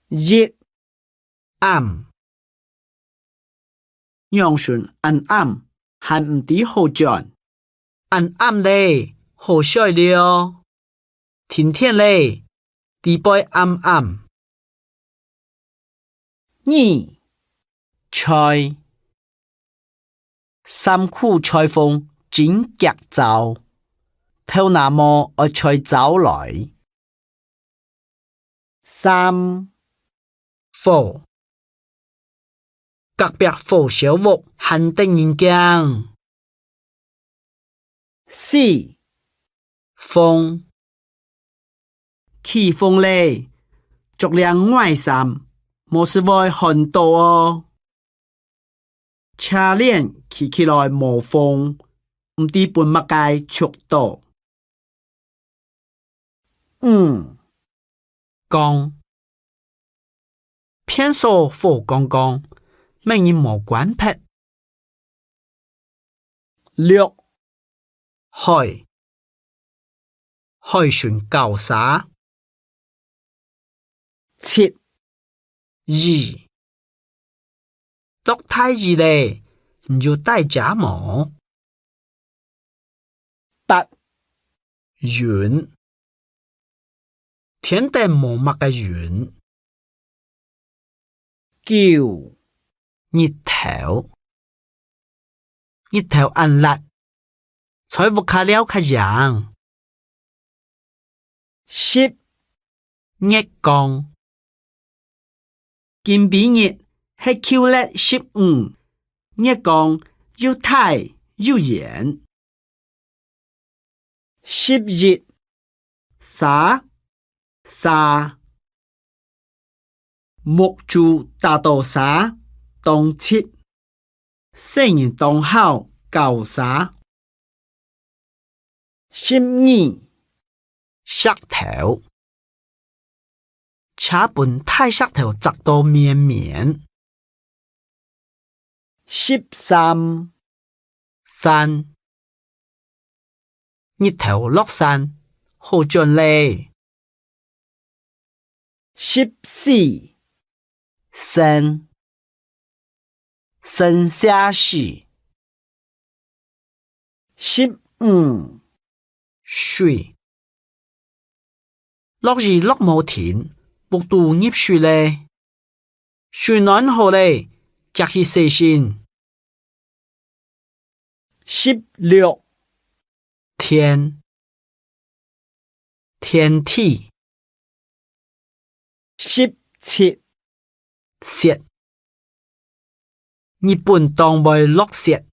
日暗，楊船暗暗，還唔知好轉。暗暗咧，好水了。天天咧，地背暗暗。二菜，三苦菜風真夾走，偷那麼愛菜走來。三火，隔壁火小屋很得人驚。四風，起風咧，逐輛外衫，冇事會看到哦。車鏈起來冇風，唔知半乜界觸到。講偏數火光光，咩人冇關撇。六海船搞沙。七二落太熱咧，你就帶夾毛。八遠天頂冇乜嘅遠。九日頭暗辣，財務卡了卡樣。十月光今比日係9月15，月光又大又圓。11沙木柱大道沙當七，聖人當好搞沙。12石頭，車本太石頭砸到綿綿。13山，日頭落山好轉咧。14生下時。15水，落雨落冇停，木度入水咧。水暖好咧，隔起洗身。16天體。17雪，日本當未落雪。